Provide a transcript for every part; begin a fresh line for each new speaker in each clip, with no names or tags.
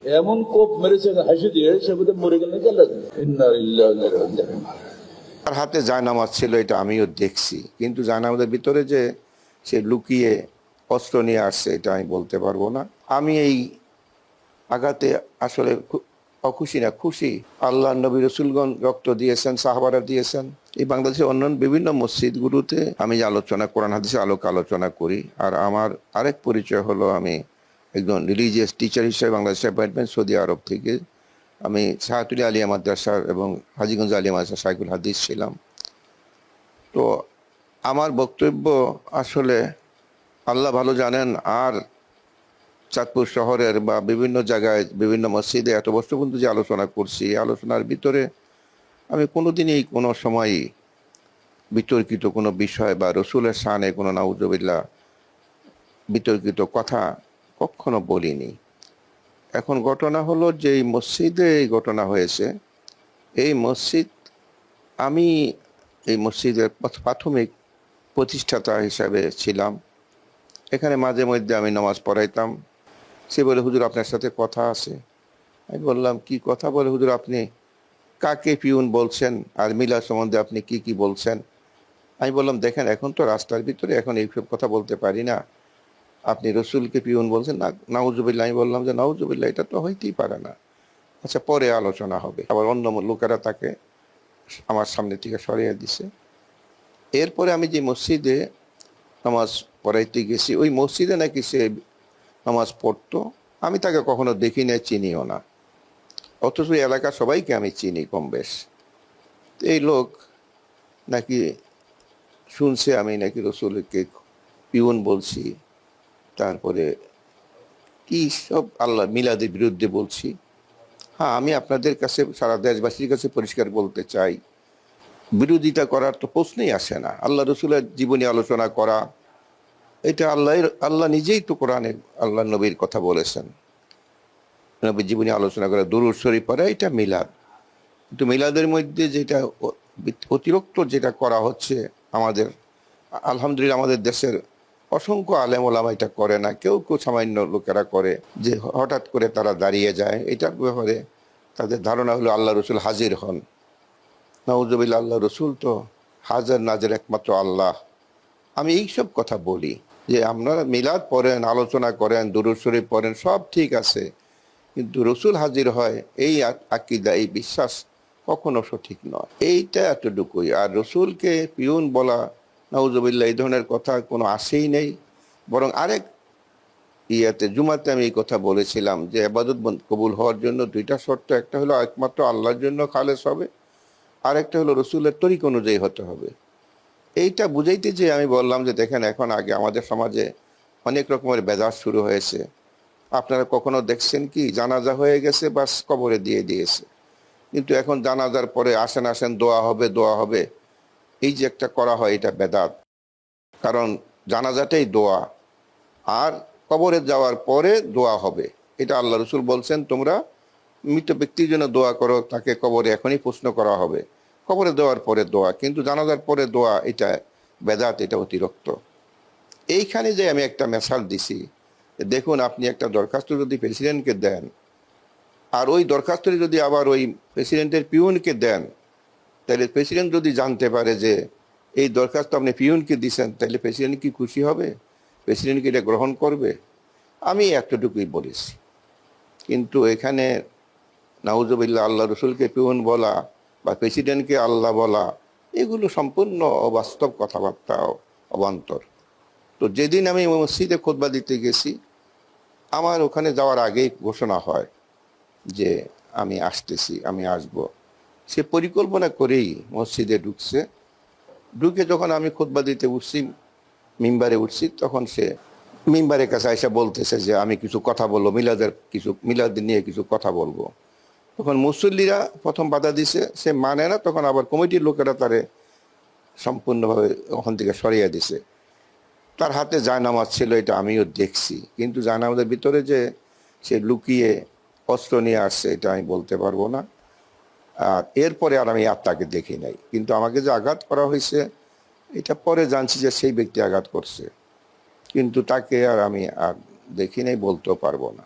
এমন কোপ মেরেছে হাসি দিয়ে, সে বোধহয় মরে গেল।
তার হাতে জায়নামাজ ছিল, এটা আমিও দেখছি, কিন্তু জায়নামাজের ভিতরে যে সে লুকিয়ে অস্ত্র নিয়ে আসছে এটা আমি বলতে পারবো না। আমি এই আঘাতে আসলে অখুশি না, খুশি। আল্লাহ নবী রসুলগণ রক্ত দিয়েছেন, সাহাবারা দিয়েছেন। এই বাংলাদেশের অন্যান্য বিভিন্ন মসজিদগুলোতে আমি আলোচনা, কোরআন হাদিসের আলোচনা করি। আর আমার আরেক পরিচয় হলো, আমি একজন রিলিজিয়াস টিচার হিসেবে বাংলাদেশ অ্যাপয়েন্টমেন্ট, সৌদি আরব থেকে। আমি সাহাতুলি আলিয়া মাদ্রাসার এবং হাজীগঞ্জ আলিয়া মাদ্রাসা শাইখুল হাদিস ছিলাম। তো আমার বক্তব্য আসলে আল্লাহ ভালো জানেন। আর চাঁদপুর শহরের বা বিভিন্ন জায়গায় বিভিন্ন মসজিদে এত বছর পর্যন্ত যে আলোচনা করছি, আলোচনার ভিতরে আমি কোনোদিনই কোনো সময়ই বিতর্কিত কোনো বিষয় বা রসুলের শানে কোনো নাউজুবিল্লাহ বিতর্কিত কথা কখনো বলিনি। এখন ঘটনা হলো যে এই মসজিদে এই ঘটনা হয়েছে। এই মসজিদ, আমি এই মসজিদের প্রাথমিক প্রতিষ্ঠাতা হিসাবে ছিলাম। এখানে মাঝে মধ্যে আমি নামাজ পড়াইতাম। সে বলে, হুজুর আপনার সাথে কথা আছে। আমি বললাম, কি কথা? বলে, হুজুর আপনি কাকে পিউন বলছেন, আর মিলাদ সম্বন্ধে আপনি কি কি বলছেন। আমি বললাম, দেখেন এখন তো রাস্তার ভিতরে, এখন এইসব কথা বলতে পারি না। আপনি রসুলকে পিউন বলছেন না, নাউজুবিল্লাহ। আমি বললাম যে নাউজুবিল্লাহ, এটা তো হইতেই পারে না। আচ্ছা, পরে আলোচনা হবে। আবার অন্য লোকেরা তাকে আমার সামনে থেকে সরিয়ে দিছে। এরপরে আমি যে মসজিদে নামাজ পড়াইতে গেছি, ওই মসজিদে নাকি সে নামাজ পড়তো। আমি তাকে কখনো দেখি না, চিনিও না। অথচ ওই এলাকার সবাইকে আমি চিনি কম বেশ। এই লোক নাকি শুনছে আমি নাকি রসুলকে পিউন বলছি, তারপরে কি সব আল্লাহ মিলাদের বিরুদ্ধে বলছি। হ্যাঁ, আমি আপনাদের কাছে, সারা দেশবাসীর কাছে পরিষ্কার বলতে চাই, বিরোধিতা করার তো প্রশ্নই আসে না। আল্লাহ রসুলের জীবনী আলোচনা করা, এটা আল্লাহ নিজেই তো কোরআনে আল্লাহ নবীর কথা বলেছেন। নবীর জীবনী আলোচনা করা, দুরূদ শরীফ পড়া, এটা মিলাদ। কিন্তু মিলাদের মধ্যে যেটা অতিরিক্ত যেটা করা হচ্ছে আমাদের, আলহামদুলিল্লাহ আমাদের দেশের অসংখ্য আলেম ওলামা এটা করে না, কেউ কেউ সামান্য লোকেরা করে, যে হঠাৎ করে তারা দাঁড়িয়ে যায়। এটার ব্যাপারে তাদের ধারণা হলো আল্লাহ রসুল হাজির হন। নাউজুবিল্লাহ, আল্লাহ রসুল তো হাজার নাজের একমাত্র আল্লাহ। আমি এইসব কথা বলি যে আপনারা মিলাদ পড়েন, আলোচনা করেন, দুরূদ শরীফ পড়েন, সব ঠিক আছে, কিন্তু রসুল হাজির হয় এই আকিদা, এই বিশ্বাস কখনো সঠিক নয়। এইটা এতটুকুই। আর রসুলকে পিউন বলা, নাউজুবিল্লাহ, এই ধরনের কথা কোনো আসেই নেই। বরং আরেক জুমাতে আমি এই কথা বলেছিলাম যে ইবাদত কবুল হওয়ার জন্য দুইটা শর্ত, একটা হলো একমাত্র আল্লাহর জন্য খালেস হবে, আরেকটা হলো রসুলের তরিক অনুযায়ী হতে হবে। এইটা বুঝাইতে যে আমি বললাম যে দেখেন, এখন আগে আমাদের সমাজে অনেক রকমের বেদাত শুরু হয়েছে। আপনারা কখনো দেখছেন কি, জানাজা হয়ে গেছে, বাস কবরে দিয়ে দিয়েছে। কিন্তু এখন জানাজার পরে আসেন আসেন দোয়া হবে, দোয়া হবে, এই যে একটা করা হয়, এটা বেদাত। কারণ জানাজাটাই দোয়া, আর কবরে যাওয়ার পরে দোয়া হবে। এটা আল্লাহ রসুল বলছেন, তোমরা মৃত ব্যক্তির জন্য দোয়া করো, তাকে কবরে এখনই প্রশ্ন করা হবে। কবরে দেওয়ার পরে দোয়া, কিন্তু জানাজার পরে দোয়া, এটা বেদাত, এটা অতিরিক্ত। এইখানে যে আমি একটা মেসাল দিছি, দেখুন আপনি একটা দরখাস্ত যদি প্রেসিডেন্টকে দেন, আর ওই দরখাস্তটি যদি আবার ওই প্রেসিডেন্টের পিউনকে দেন, তাহলে প্রেসিডেন্ট যদি জানতে পারে যে এই দরখাস্ত আপনি পিউনকে দিচ্ছেন, তাহলে প্রেসিডেন্ট কি খুশি হবে? প্রেসিডেন্ট কি এটা গ্রহণ করবে? আমি এতটুকুই বলেছি। কিন্তু এখানে নাউজুবিল্লাহ, আল্লাহ রসুলকে পিউন বলা বা প্রেসিডেন্টকে আল্লাহ বলা, এগুলো সম্পূর্ণ অবাস্তব কথাবার্তা, অবান্তর। তো যেদিন আমি মসজিদে খুতবা দিতে গেছি, আমার ওখানে যাওয়ার আগেই ঘোষণা হয় যে আমি আসতেছি, আমি আসব। সে পরিকল্পনা করেই মসজিদে ঢুকছে। ঢুকে যখন আমি খুতবা দিতে উঠছি, মিম্বারে উঠছি, তখন সে মিম্বারের কাছে এসে বলতেছে যে আমি কিছু কথা বলবো, মিলাদ নিয়ে কিছু কথা বলবো। তখন মুসল্লিরা প্রথম বাধা দিছে, সে মানে না। তখন আবার কমিটির লোকেরা তারে সম্পূর্ণভাবে ওখান থেকে সরিয়ে দিছে। তার হাতে জায়নামাজ ছিল, এটা আমিও দেখছি, কিন্তু জায়নামাজের ভিতরে যে সে লুকিয়ে অস্ত্র নিয়ে আসছে, এটা আমি বলতে পারবো না। আর এরপরে আর আমি তাকে দেখি নাই। কিন্তু আমাকে যে আঘাত করা হয়েছে, এটা পরে জানছি যে সেই ব্যক্তি আঘাত করছে, কিন্তু তাকে আর আমি আর দেখি নাই, বলতেও পারবো না।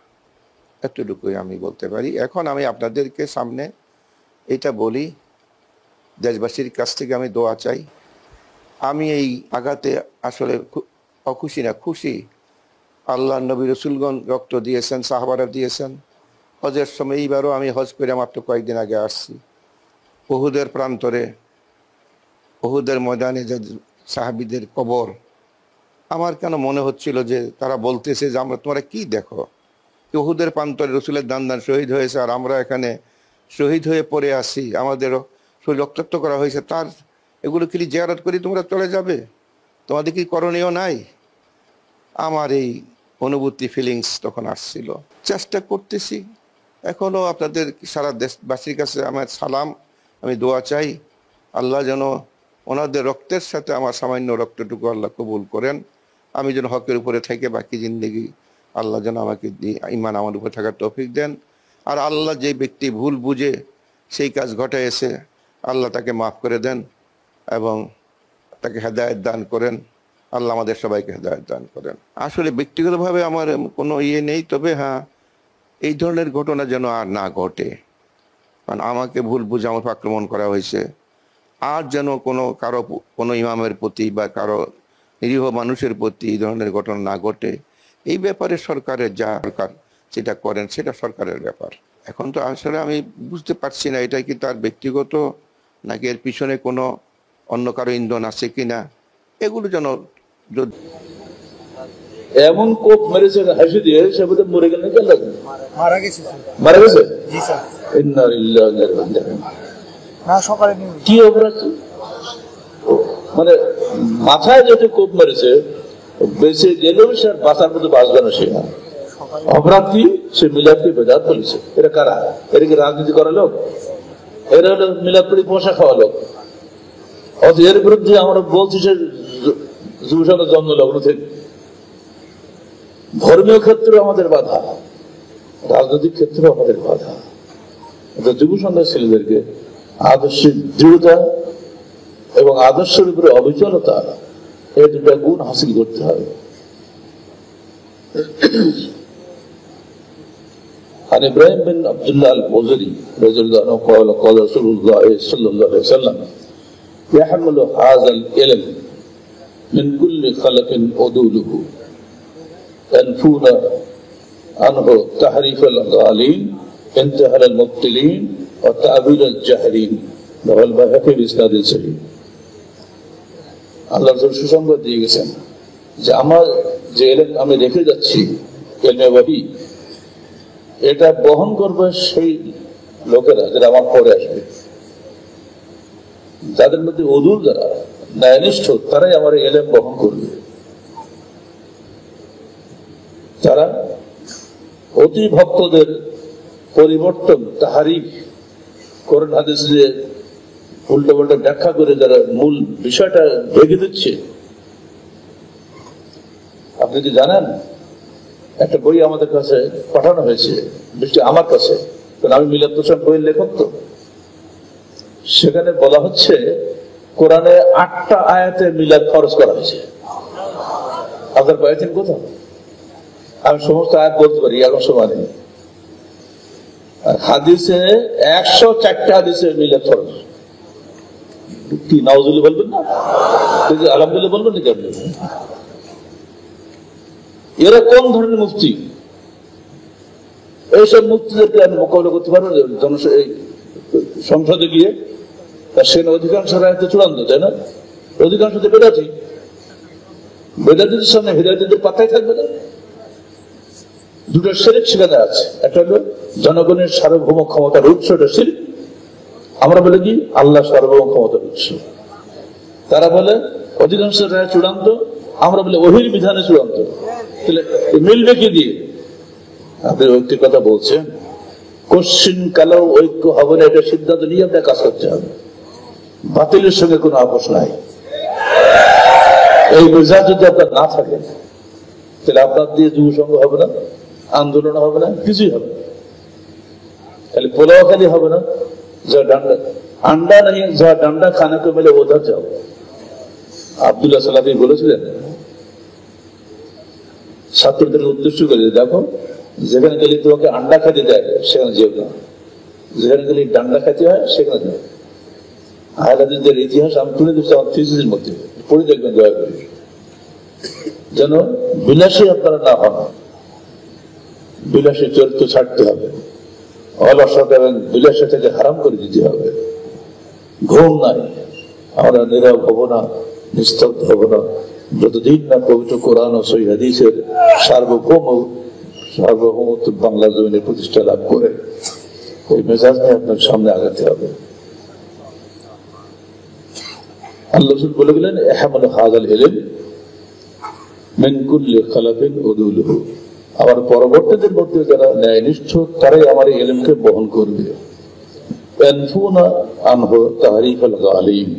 এতটুকুই আমি বলতে পারি। এখন আমি আপনাদেরকে সামনে এটা বলি, দেশবাসীর কাছ থেকে আমি দোয়া চাই। আমি এই আঘাতে আসলে অখুশি না, খুশি। আল্লাহ নবী রসুলগণ রক্ত দিয়েছেন, সাহাবারা দিয়েছেন। হজের সময় এইবারও আমি হজ করে মাত্র কয়েকদিন আগে আসছি। উহুদের প্রান্তরে, উহুদের ময়দানে যে সাহাবীদের কবর, আমার কেন মনে হচ্ছিল যে তারা বলতেছে যে তোমরা কি দেখো, উহুদের প্রান্তরে রসুলের দান শহীদ হয়েছে আর আমরা এখানে শহীদ হয়ে পড়ে আসি, আমাদেরও শরীর রক্তাক্ত করা হয়েছে, তার এগুলো কি জিয়ারত করি তোমরা চলে যাবে? তোমাদের কি করণীয় নাই? আমার এই অনুভূতি, ফিলিংস তখন আসছিল। চেষ্টা করতেছি এখনো। আপনাদের সারা দেশবাসীর কাছে আমার সালাম, আমি দোয়া চাই আল্লাহ যেন ওনাদের রক্তের সাথে আমার সামান্য রক্তটুকু আল্লাহ কবুল করেন। আমি যেন হকের উপরে থেকে বাকি জিন্দগি আল্লাহ যেন আমাকে ঈমান আমার উপরে থাকার তৌফিক দেন। আর আল্লাহ যে ব্যক্তি ভুল বুঝে সেই কাজ ঘটাইছে, আল্লাহ তাকে মাফ করে দেন এবং তাকে হেদায়েত দান করেন। আল্লাহ আমাদের সবাইকে হেদায়েত দান করেন। আসলে ব্যক্তিগতভাবে আমার কোনো নেই, তবে হ্যাঁ, এই ধরনের ঘটনা যেন আর না ঘটে। কারণ আমাকে ভুল বুঝে আমার আক্রমণ করা হয়েছে, আর যেন কারো কোনো ইমামের প্রতি বা কারো নিরীহ মানুষের প্রতি এই ধরনের ঘটনা না ঘটে। এই ব্যাপারে সরকারের যা সরকার যেটা করেন সেটা সরকারের ব্যাপার। এখন তো আসলে আমি বুঝতে পারছি না এটা কি তার ব্যক্তিগত নাকি এর পিছনে কোনো অন্য কারো ইন্ধন আছে কিনা। এগুলো যেন
এমন কোপ মেরেছে হাসি দিয়ে, সে বোধহয় মরে গেল নাকি?
মারা গেছে।
মারা গেছে?
জি স্যার।
ইন্না লিল্লাহি ওয়া ইন্না ইলাইহি রাজিউন।
না, সকালে
কি অপরাধ? মানে মাথায় যেটা কোপ মেরেছে, বেঁচে গেলেও সে বাঁচার মতো বাঁচবে না। সে অপরাধ কি? সে মিলাদকে বেদাত বলেছে। এরা কারা? এরা কি রাজনীতি করা লোক? এরা হলো মিলাদ পড়ি পয়সা খাওয়া লোক। অথচ এর বিরুদ্ধে আমরা বলছি সে যুব সঙ্গে জন্ম লগ্ন থেকে। ধর্মীয় ক্ষেত্রে আমাদের বাধা, রাজনৈতিক ক্ষেত্রে আমাদের বাধা। যুব সন্ধ্যার ছেলেদেরকে আদর্শের দৃঢ়তা এবং আদর্শের উপরে অবিচলতা, এই দুটা গুণ হাসিল করতে হবে। عن إبراهيم بن عبد الله البوزري رضي الله عنه قال قال رسول الله صلى الله عليه وسلم يحمل هذا العلم من كل خلق عدوله ينفون عنه تحريف الغالين انتهال المبتلين وتأويل الجاهلين رواه البيهقي بإسناد صحيح। আল্লাহ রাসূল সুসংবাদ দিয়ে গেছেন যে আমার যে ইলম আমি রেখে যাচ্ছি, ইলমে ওয়াহী, এটা বহন করবে সেই লোকেরা যারা আমার পরে আসবে, যাদের মধ্যে অদূর, যারা ন্যায়নিষ্ঠ, তারাই আমার ইলম বহন করবে। যারা অতি ভক্তদের পরিবর্তন, তাহারিফ, কোরআন হাদিস দিয়ে উল্টো পাল্টা ব্যাখ্যা করে যারা মূল বিষয়টা ঢেকে দিচ্ছে। আপনি কি জানেন, একটা বই আমাদের কাছে পাঠানো হয়েছে, আমার কাছে, কারণ আমি মিলাদ হোসেন বইয়ের লেখক, তো সেখানে বলা হচ্ছে কোরআনে 8টা আয়াতে মিলাদ ফরজ করা হয়েছে। আপনার পাইছেন কোথাও? আমি সমস্ত আয়াত বলতে পারি, এখন সময় নেই। হাদিসে 104টা হাদিসে মিলাদ ফরজ। কি নাউজুবিল্লাহ বলবেন না? আলহামদুলিল্লাহ বলবেন নাকি আপনি? এরা কোন ধরনের মুফতি? এইসব মুফতিদেরকে আমি মোকাবিলা করতে পারবো সংসদে গিয়ে? সেখানে অধিকাংশ রায় তো চূড়ান্ত, তাই না? অধিকাংশ তো বেদাতি। বেদাতিদের সামনে হিদায়াতীদের পাত্তাই থাকবে না। দুটো শিরক সেখানে আছে। একটা হলো জনগণের সার্বভৌম ক্ষমতার উৎস, এটা শিরক। আমরা বলে কি আল্লাহ সার্বভৌম ক্ষমতার উৎস। তারা বলে অধিকাংশ রায় চূড়ান্ত, আমরা বলে ওহির বিধানে চূড়ান্ত। তাহলে মিলবে কি দিয়ে? আপনি ঐক্যের কথা বলছেন, কোশ্চিন কালেও ঐক্য হবে না, এটা সিদ্ধান্ত নিয়ে আপনার কাজ করতে হবে। বাতিলের সঙ্গে কোনো আপোষ নাই। এই মেজাজ যদি আপনার না থাকে, তাহলে আপনার দিয়ে যুব সংঘ হবে না, আন্দোলন হবে না, কিছুই হবে না। খালি পোলাও খালি হবে না, যা ডান্ডা আন্ডা নেই, যা ডান্ডা খানে কে মেলে ওধার যাও। আব্দুল্লাহ সালাফি বলেছিলেন ছাত্রদের উদ্দেশ্য করে, দেখো যেখানে গেলে তোমাকে আন্ডা খেতে দেয় সেখানে যেও না, যেখানে গেলে ডান্ডা খেতে হয় সেখানে যাও। আহলাদিসদের ইতিহাস আমি তুলে দিচ্ছি আমার থিসিসের মধ্যে, পড়ে দেখবেন দয়া করে, যেন বিলাসী আপনারা না হন। বিলাসী চরিত্র ছাড়তে হবে, অলসতা এবং বিলাসী থেকে হারাম করে দিতে হবে। ঘুম নাই, আমরা নীরব হব না, নিস্তব্ধ হব না যতদিন না পবিত্র কোরআন ও সহিহ হাদিসের সার্বভৌমত্ব বাংলা জমিনে প্রতিষ্ঠা লাভ করে। ওই মেজাজ নিয়ে আপনার সামনে আগাতে হবে। আল্লাহ রাসূল বলে গেলেন, ইহমাল হাযাল ইলম মিন কুল্লি খালাফিন উদুলহু, আমার পরবর্তীদের মধ্যে যারা ন্যায়নিষ্ঠ তারাই আমার এই ইলমকে বহন করবে। ইয়ানফুনা আনহু তাহরিফাল গালিম,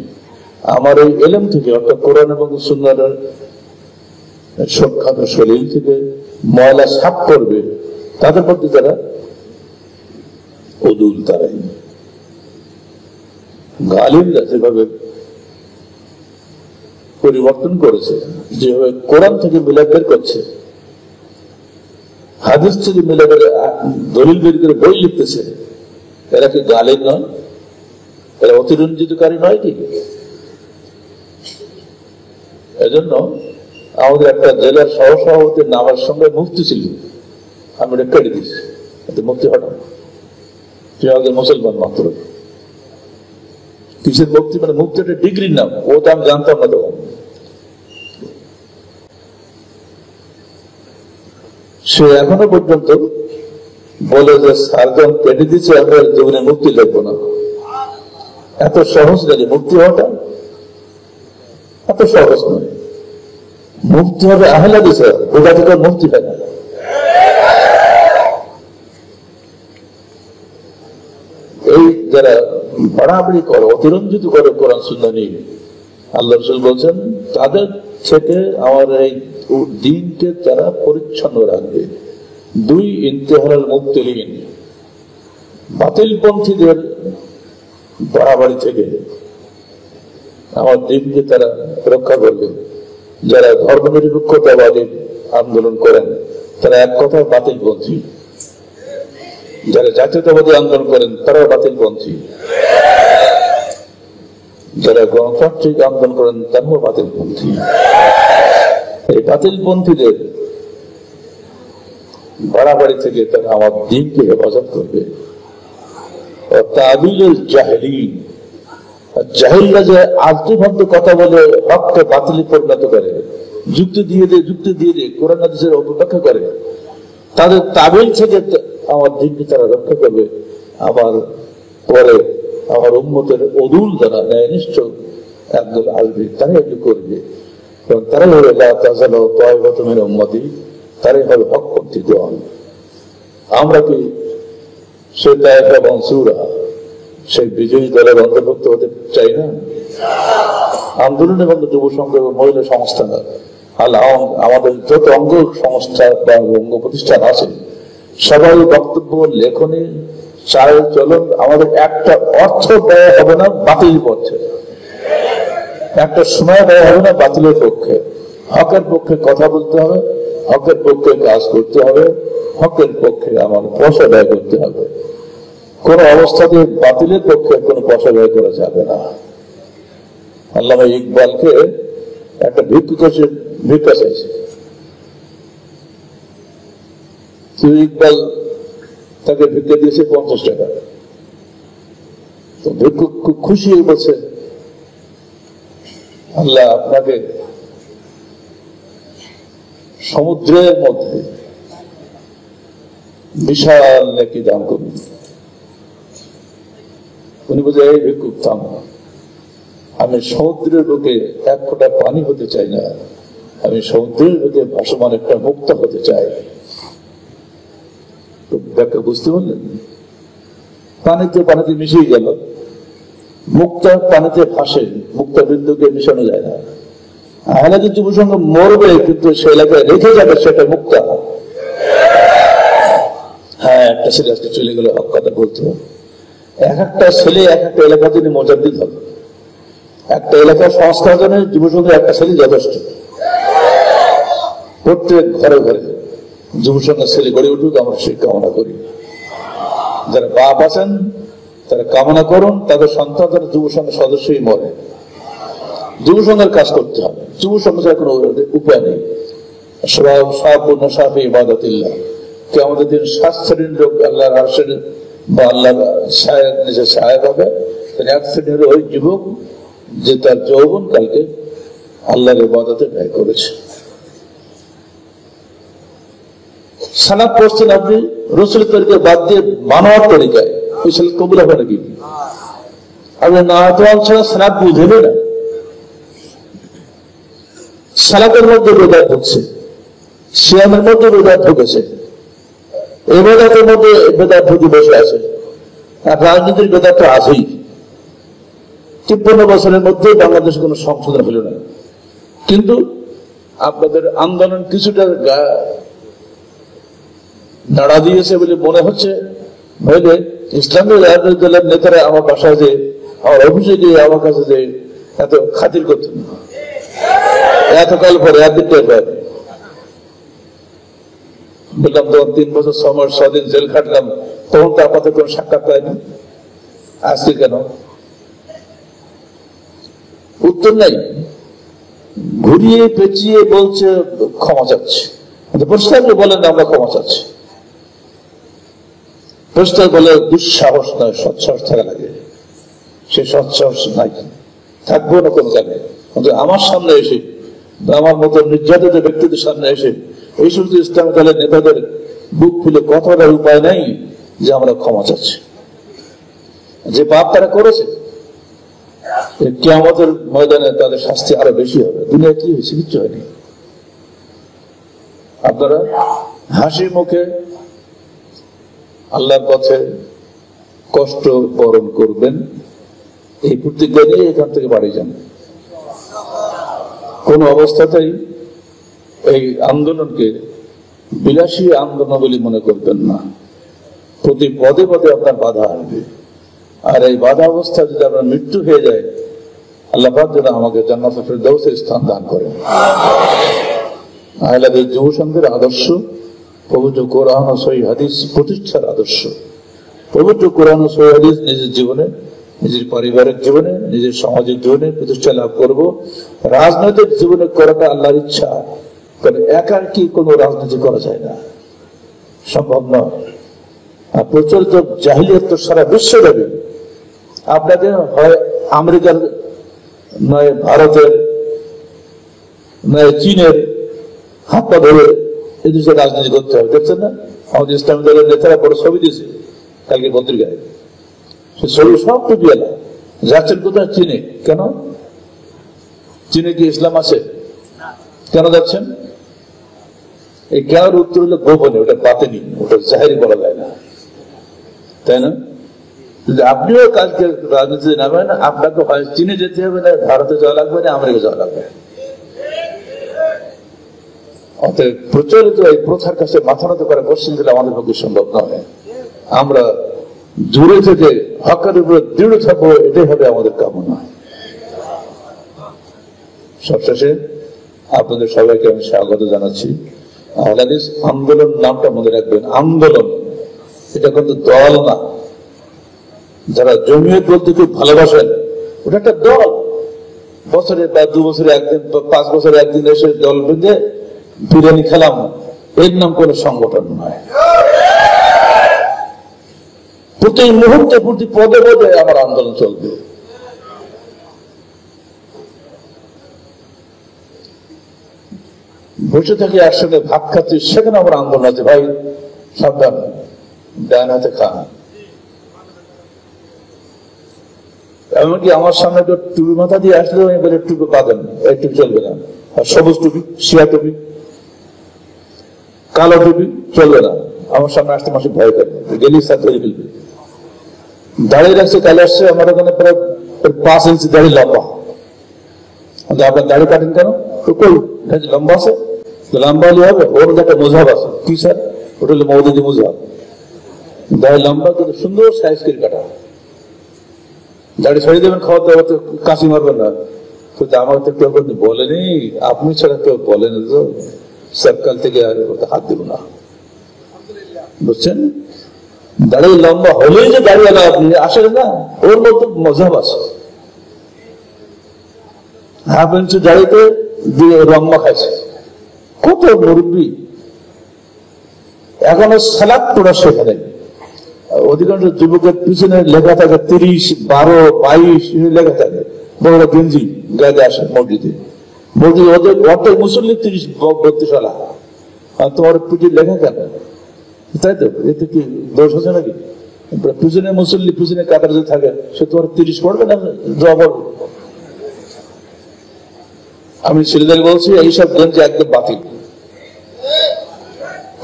আমার এই ইলম থেকে অর্থাৎ কোরআন এবং সুন্নাহর সখ্যাত শরীর থেকে ময়লা সাফ করবে তাদের মধ্যে যারা উদুল, তারাই। গালিমরা যেভাবে পরিবর্তন করেছে, যেভাবে কোরআন থেকে মিলাদ বের করছে, হাদিস থেকে মিলাদের দলিল বের করে বই লিখতেছে, এরা কি গালিব নয়? এরা অতিরঞ্জিতকারী নয় কি? এজন্য আমাদের একটা জেলার সহসভাপতির নামের সঙ্গে মুফতি ছিল, আমি এটা কেটে দিচ্ছি, মুফতি হঠাৎ তুই আমাদের মুসলমান মাত্র। কিসের মুফতি? মানে মুফতি একটা ডিগ্রির নাম, ও তো আমি জানতাম না তখন। সে এখনো পর্যন্ত বলে যে সার্জন কেটে দিচ্ছে, আমরা জীবনে মুক্তি লিখবো না। এত সহজ নাকি মুক্তি হওয়াটা? এত সহজ নয়। মুক্তি হবে আহলে হাদিসে, ওটা থেকে মুক্তি হয় না। এই যারা বাড়াবাড়ি করে, অতিরঞ্জিত করে কোরআন সুন্নাহ নিয়ে, আল্লাহ রাসূল বলছেন তাদের থেকে আমার এই দিনকে তারা পরিচ্ছন্ন রাখবে। দুই, ইন্তেহারুল মুবতিলিন, বাতিলপন্থীদের বাড়াবাড়ি থেকে আমার দিনকে তারা রক্ষা করবে। যারা ধর্মনিরপেক্ষতাবাদী আন্দোলন করেন তারা এক কথায় বাতিলপন্থী, যারা জাতীয়তাবাদী আন্দোলন করেন তারাও বাতিলপন্থী, যারা গণতান্ত্রিক আন্দোলন করেন তারাও বাতিলপন্থী। এই বাতিলপন্থীদের বাড়াবাড়ি থেকে তারা আমার দিনকে হেফাজত করবে। তাবিলুল জাহিলিন, জাহিলরা যে আদ্যভাবে কথা বলে হককে বাতিলে পরিণত করে, যুক্তি দিয়ে দিয়ে কোরআন হাদিসের অপব্যাখ্যা করে, তাদের তাবিল থেকে আমার দিনকে তারা রক্ষা করবে। আবার পরে আমার উম্মতের অদুল যারা ন্যায়নিষ্ঠ একদল আসবে, তারাই এগুলো করবে, এবং তারাই হবে তাইফাতুমিন উম্মতি, তারাই হবে হকপন্থী দল। আমরা কি সেই তাইফা মনসুরা, সেই বিজয়ী দলের অন্তর্ভুক্ত হতে চাই না? আন্দোলনের মধ্যে যুব সংঘ এবং মহিলা সংস্থা, আমাদের যত অঙ্গ সংস্থা বা অঙ্গ প্রতিষ্ঠান আছে, সবাই বক্তব্য, লেখনী, চাল চলন, আমাদের একটা অর্থ ব্যয় হবে না বাতিল পথে, একটা সময় ব্যয় হবে না বাতিলের পক্ষে। হকের পক্ষে কথা বলতে হবে, হকের পক্ষে কাজ করতে হবে, হকের পক্ষে আমার পয়সা ব্যয় করতে হবে। কোন অবস্থাতে বাতিলের পক্ষে কোনো পয়সা ব্যয় করা যাবে না। আল্লামা ইকবালকে একটা ভিক্ষা চাইছে, ইকবাল তাকে ভিক্ষা দিয়েছে 50 টাকা। তো ভিক্ষুক খুব খুশি হয়ে বলছে, আল্লাহ আপনাকে সমুদ্রের মধ্যে বিশাল নেকি দান করুন। উনি বলছে, এই ভিক্ষুক থাম, আমি সমুদ্রের বুকে এক ফোঁটা পানি হতে চাই না, আমি সমুদ্রের বুকে ভাসমান একটা মুক্তা হতে চাই। ব্যাখ্যা বুঝতে পারলেন? পানিতে মিশিয়ে গেল, মুক্তা পানিতে ভাসে, মুক্তা বিন্দুকে মিশানো যায় না। আহলাদিস যুব সংঘ মরবে, কিন্তু সে এলাকায় রেখে যাবে সেটা মুক্তা। হ্যাঁ, একটা ছেলে আজকে চলে গেলে হক কথা বলতে হবে। এক একটা ছেলে এক একটা এলাকার জন্য মোজাদ্দিদ হবে। একটা এলাকার সংস্কার জন্য যুব সংঘের একটা ছেলে যথেষ্ট। প্রত্যেক ঘরে ঘরে যুব সংঘের ছেলে গড়ে উঠুক, আমরা সেই কামনা করি। যারা বাপ আছেন তারা কামনা করুন তাদের সন্তান তারা যুব সংঘের সদস্যই মরে। যুব সংঘের কাজ করতে হবে, যুব সংঘ ছাড়া কোনো উপায় নেই। কে আমাদের দিন 7 শ্রেণীর লোক আল্লাহর আরশের বা আল্লাহর ছায়ার নিচে ছায়া পাবে। এক শ্রেণীর ওই যুবক যে তার যৌবন কালকে আল্লাহর ইবাদতে ব্যয় করেছে। সালাত পড়ছেন আপনি রসুলের তরিকা বাদ দিয়ে মানওয়ার তরিকায়, ওই সালাত কবুল হবে নাকি? আপনি না ছাড়া সালাত বুঝেবে না। সালাতের মধ্যে বেদাত ঢুকছে, সিয়ামের মধ্যে বেদাত ঢুকেছে, ইবাদতের মধ্যে বেদাত ঢুকে বসে আছে। আর রাজনীতির বেদাত তো আছেই। 53 বছরের মধ্যে বাংলাদেশ কোনো সংশোধন হলো না। কিন্তু আপনাদের আন্দোলন কিছুটা নাড়া দিয়েছে বলে মনে হচ্ছে। নইলে ইসলামী রাজনৈতিক দলের নেতারা আমার বাসায় যে আমার অভিযোগে আমার কাছে যে এত খাতির করতেন না, এতকাল পরে একদিনটাই পায় বললাম তখন 3 বছর 6 মাস 6 দিন জেল খাটলাম, তখন তো আমাদের কোন সাক্ষাৎ পায়নি। আজকে কেন উত্তর নাই? ঘুরিয়ে পেঁচিয়ে বলছে ক্ষমা চাচ্ছে। পরিষ্কার বলেন আমরা ক্ষমা চাচ্ছি, পরিষ্কার বলে দুঃসাহস নয়, সৎসাহস থাকা লাগে। সে সৎসাহস নাই, থাকবো না কোন কারণে। আমার সামনে এসে আমার মতো নির্যাতিত ব্যক্তিদের সামনে এসে এই সমস্ত ইসলামী দলের নেতাদের বুক ফুলে কথা বলার উপায় নেই যে আমরা ক্ষমা চাচ্ছি। যে পাপ তারা করেছে কিয়ামতের ময়দানে তাদের শাস্তি আরো বেশি হবে। দুনিয়া কি হয়েছে? কিচ্ছু হয়নি। আপনারা হাসি মুখে আল্লাহর পথে কষ্ট বরণ করবেন, এই প্রতিজ্ঞা নিয়ে এখান থেকে বাড়ি যান। কোন অবস্থাতেই এই আন্দোলনকে বিলাসী আন্দোলন বলে মনে করবেন না। প্রতি পদে পদে আপনার বাধা আসবে। আর এই বাধা অবস্থা যদি আপনার মৃত্যু হয়ে যায়, আল্লাহ পাক যেন আমাকে জান্নাতুল ফেরদাউসের স্থান দান করেন। আহলাদের যুব সংঘের আদর্শ পবিত্র কোরআন ও সহিহ হাদিস প্রতিষ্ঠার আদর্শ। পবিত্র কোরআন ও সহিহ হাদিস নিজের জীবনে, নিজের পারিবারিক জীবনে, নিজের সামাজিক জীবনে প্রতিষ্ঠা লাভ করব। রাজনৈতিক জীবনে করাটা আল্লাহর ইচ্ছা, কারণ একা কি কোনো রাজনীতি করা যায় না, সম্ভব নয়। আর প্রচলিত জাহিলিয়াত তো সারা বিশ্বব্যাপী। আপনাকে হয় আমেরিকার, নয় ভারতের, নয় চীনের হাত পা ধরে এই দেশে রাজনীতি করতে হবে। দেখছেন না আমাদের ইসলামী দলের নেতারা বড় ছবি দিয়েছে কালকে পত্রিকায়। সে ছবি সব টুপি এলা যাচ্ছেন কোথায়? চীনে। কেন? চীনে কি ইসলাম আছে? কেন যাচ্ছেন? এই কেনার উত্তর হলো গোপনে, ওটা বাতেনি, ওটা জাহেরি বলা যায় না, তাই না? যদি আপনিও কাজকে রাজনীতিতে নামেন, আপনাকে হয় চীনে যেতে হবে, না ভারতে যাওয়া লাগবে, না আমেরিকা যাওয়া লাগবে। অতএব প্রচলিত এই প্রথার কাছে মাথা নত করে কোশ্চেন দিলে আমাদের পক্ষে সম্ভব নয়। আমরা দূরে থেকে হকের উপরে দৃঢ় থাকবো, এটাই হবে আমাদের কামনা। সবশেষে আপনাদের সবাইকে আমি স্বাগত জানাচ্ছি। আহলে আন্দোলন নামটা মনে রাখবেন, আন্দোলন, এটা কিন্তু দল না। যারা জমিয়ত বলতে খুব ভালোবাসেন, ওটা একটা দল। বছরে বা 2 বছরে একদিন, 5 বছরে একদিন এসে দল বেঁধে বিরিয়ানি খেলাম, এর নাম কোন সংগঠন নয়। প্রতি মুহূর্তে প্রতি পদে পদে আমার আন্দোলন চলবে। বসে থেকে একসঙ্গে ভাত খাচ্ছি, সেখানে আমার আন্দোলন আছে। ভাই সাবধান, ডান হাতে খান। এমনকি আমার সামনে তো টুপি মাথা দিয়ে আসলে আমি বলে টুপি পাবেন, এই টুপি চলবে না। আর সবুজ টুপি, শিয়া টুপি, কালো টুপি চলবে না। আমার সামনে আসতে মাসে ভয় করে, গেলি সাথে তৈরি ফেলবে। দাঁড়িয়ে রাখছে, কালে আসছে আমার ওখানে প্রায় 5 ইঞ্চি দাড়ি লম্বা। আপনার দাড়ি কাটেন কেন? তো কই লম্বা আছে, লম্বা হলে হবে। ওর মধ্যে একটা মুজহাব আছে। কি স্যার? ওটা হলো মৌদুদি মুজহাব। দাড়ি লম্বা কিন্তু সুন্দর সাইজ করে কাটা। দাড়ি ছড়িয়ে দেবেন, খাওয়া দাওয়া তো কাশি মারবেন না। তো আমার তো কেউ বলেনি, আপনি ছাড়া কেউ বলেন তো সরকার থেকে আর হাত দেব না। বুঝছেন? দাড়ি লম্বা হলেই যে দাড়িওয়ালা আপনি আসেন না, ওর মতো মজাব আছে। হাফ ইঞ্চি দাড়িতে দিয়ে লম্বা খাইছে, কত মুরব্বী এখনো সালাদ পড়া শেখা নেই। অধিকাংশ যুবকের পিছনে লেখা থাকে 30, 12, 22 লেখা থাকে, বড় গেঞ্জি গায়ে আসে মসজিদে। মসজিদ ওদের অর্ধেক মুসল্লি 30-32 সালা, আর তোমার পিঠে লেখা কেন? তাই তো, এতে কি দোষ আছে নাকি? পিছনে মুসল্লি পিছনে কাতার যে থাকে, সে তোমার 30 পড়বে না দোয়া পড়বে? আমি ছেলেদের বলছি এইসব গেঞ্জি একদম বাতিল,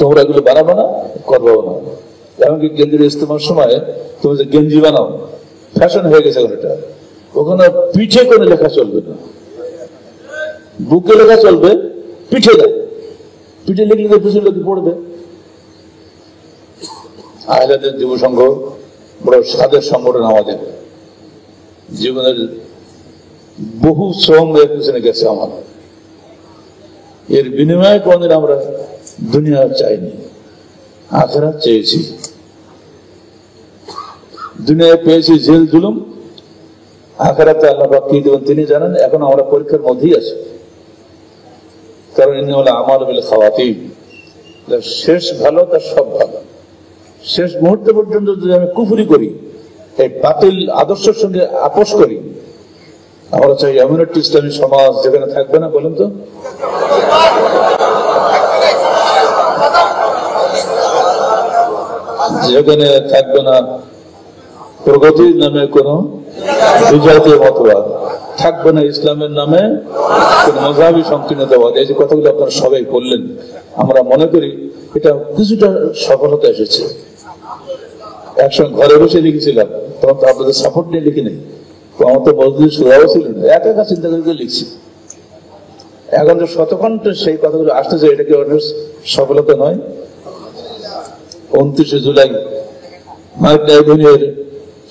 তোমরা এগুলো বানাবো না, করবো না। এমনকি গেঞ্জির ইস্তেমার সময় তুমি যে গেঞ্জি বানাও, ফ্যাশন হয়ে গেছে ওটা, ওখানে পিঠে কোনো লেখা চলবে না, বুকে লেখা চলবে, পিঠে না। পিঠে লিখলে পিছনে লোকে পড়বে। আহলাদের যুব সংঘ বড় স্বাদের সংগঠন, আমাদের জীবনের বহু শ্রম এর পিছনে গেছে আমার। এর বিনিময়ে কোনদিন আমরা দুনিয়া চাইনি, আখিরাত চেয়েছি। দুনিয়ায় পেয়েছি জেল জুলুম, আখিরাতে আল্লাহ পাক কি দেবেন তিনি জানেন। এখন আমরা পরীক্ষার মধ্যেই আছি, কারণ ইন্নাল আমালু বিল খাওয়াতিম, শেষ ভালো তার সব ভালো। শেষ মুহূর্তে পর্যন্ত যদি আমি কুফরি করি, এই বাতিল আদর্শের সঙ্গে আপোষ করি, আমরা চাই এমন একটি ইসলামী সমাজ যেখানে থাকবে না, বলেন তো, যেখানে থাকবে না প্রগতির নামে কোন বিজাতীয় মতবাদ, থাকবে না ইসলামের নামে কোন মযহাবী সংকীর্ণতাবাদ। এই যে কথাগুলো আপনারা সবাই বললেন, আমরা মনে করি এটা কিছুটা সফলতা এসেছে। একসঙ্গে ঘরে বসে লিখেছিলাম, তখন তো আপনাদের সাপোর্ট নিয়ে লিখি নেই, আমার তো মসজিদের সুরাও ছিল না, একা একা চিন্তা করে লিখছি। এখন যে শতকণ্ঠ সেই কথাগুলো আসতেছে, এটা কি অনেক সফলতা নয়? 29শে জুলাই মাইক ডাইভেনের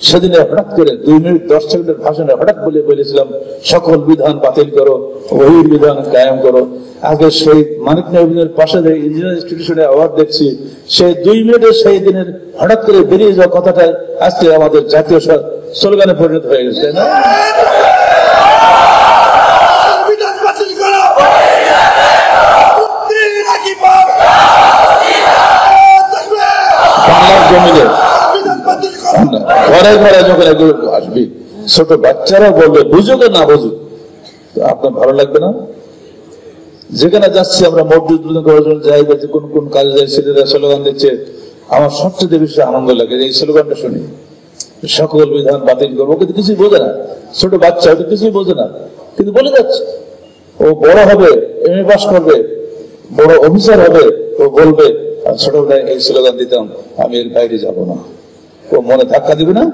সেদিনে হঠাৎ করে 2 মিনিট 10 সেকেন্ডের ভাষণে হঠাৎ বলেছিলাম সকল বিধান বাতিল করো, ওহির বিধান কায়েম করো। আগে সেই মানিক নাইভিনের পাশে যে ইঞ্জিনিয়ার ইনস্টিটিউশনে অ্যাওয়ার্ড দেখছি, সেই 2 মিনিটের সেই দিনের হঠাৎ করে বেরিয়ে যাওয়া কথাটা আজকে আমাদের জাতীয় স্লোগানে পরিণত হয়ে গেছে, তাই না? বাংলার জমিনে ঘরে ঘরে যখন এগুলো আসবি, ছোট বাচ্চারা বলবে, বুঝুক না বুঝুক, আপনার ভালো লাগবে না? যেখানে যাচ্ছি আমরা, মসজিদ করার জন্য যাই, কোন কোন কাজে যাই, ছেলেরা স্লোগান দিচ্ছে, আমার সবচেয়ে বেশি আনন্দ লাগে এই স্লোগানটা শুনি, সকল বিধান বাতিল করবো। কিন্তু কিছুই বোঝে না, ছোট বাচ্চা, ওটা কিছুই বোঝে না, কিন্তু বলে যাচ্ছে। ও বড় হবে, এমএ পাস করবে, বড় অফিসার হবে, ও বলবে ছোটবেলায় এই স্লোগান দিতাম, আমি এর বাইরে যাব না। ও মনে ধাক্কা দিবে না?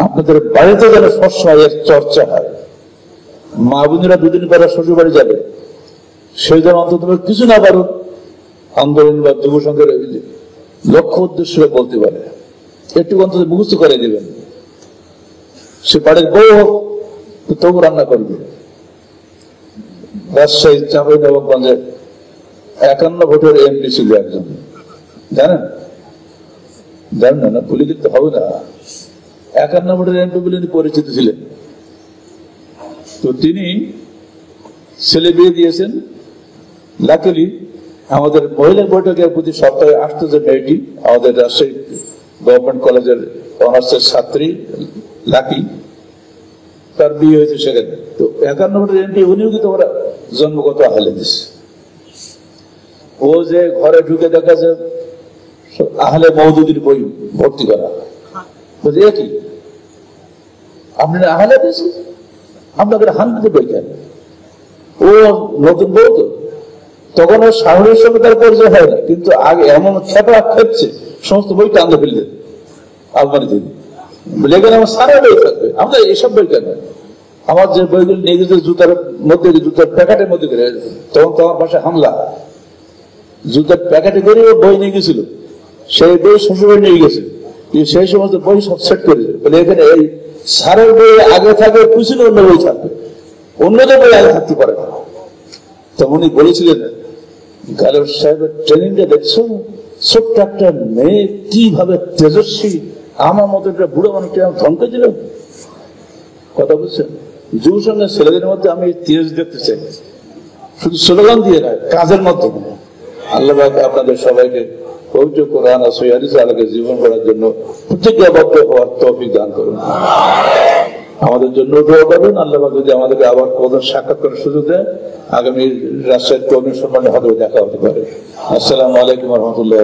আপনাদের বাড়িতে যেন সবসময় এর চর্চা হয়। মা বোনেরা 2 দিন পরে শ্বশুর বাড়ি যাবে, সেই জন্য অন্তত কিছু না পারুন, আন্দোলন বা যুব সংঘের লক্ষ্য উদ্দেশ্য বলতে পারে, একটু অন্তত মুখস্থ করে দিবেন। সে বাড়ির বউ হোক, তবু রান্না করবে। রাজশাহী চাঁপাইনবাবগঞ্জে 51 ভোটের এমপি ছিল একজন, জানেন? জানেন না? ভুলে দিতে হবে না। 51 ভোটের এমপি বলে পরিচিত ছিলেন। তো তিনি ছেলে বিয়ে দিয়েছেন। লাকিলি আমাদের মহিলা বৈঠকের প্রতি সপ্তাহে আসতো যে মেয়েটি, আমাদের রাজশাহী গভর্নমেন্ট কলেজের অনার্সের ছাত্রী লাকি, তার বিয়ে হয়েছে সেখানে। তো 51 ভোটের এমপি, উনিও কিন্তু ওরা জন্মগত আহলে হাদিস। ও যে ঘরে ঢুকে দেখা যায় আহলে মওদুদির বই ভর্তি করা, বলছে কি আপনি আহলে হাদিস, আপনাদের হানফিতে বই কেন? ও নতুন বউ তো, তখন ওর সাহসের সঙ্গে তার পরিচয় হয় না, কিন্তু আগে এমন খেপা খেপছে, সমস্ত বই টানতে ফেললে আলমারি থেকে, লেখেন আমার সারা বই থাকবে, আমরা এসব বই কেন? আমার যে বইগুলো নিয়ে গেছে জুতার মধ্যে, জুতার প্যাকেটের মধ্যে করে, তখন তো আমার পাশে হামলা, জুতার প্যাকেটে করে ও বই নিয়ে গেছিল, সেই বই শ্বশুরবাড়ি নিয়ে গেছে, সেই সমস্ত বই সব সেট করেছে, বলে এখানে এই সারের বই আগে থাকবে, পিছনে অন্য বই থাকবে, অন্যদের বই আগে থাকতে পারে না। তো উনি বলেছিলেন গালেব সাহেবের ট্রেনিংটা দেখছো? ছোট্ট একটা মেয়ে কিভাবে তেজস্বী, আমার মতো একটা বুড়ো মানুষকে ধমকে দিল। কথা বুঝছেন? যুব সঙ্গে ছেলেদের মধ্যে আমি তেজ দেখতে চাই, শুধু স্লোগান দিয়ে নয়, কাজের মাধ্যমে। আল্লাহ আপনাদের সবাইকে পবিত্র কোরআন আর সহিহ হাদিসের আলোকে জীবন করার জন্য প্রতিজ্ঞাবদ্ধ হওয়ার তৌফিক দান করুন। আমাদের জন্য দোয়া করবেন। আল্লাহ যদি আমাদেরকে আবার কোন সাক্ষাৎ করার সুযোগ দেয়, আগামী রাজশাহীর কর্মী সম্মানে হয়তো দেখা হতে পারে। আসসালামু আলাইকুম রহমতুল্লাহ।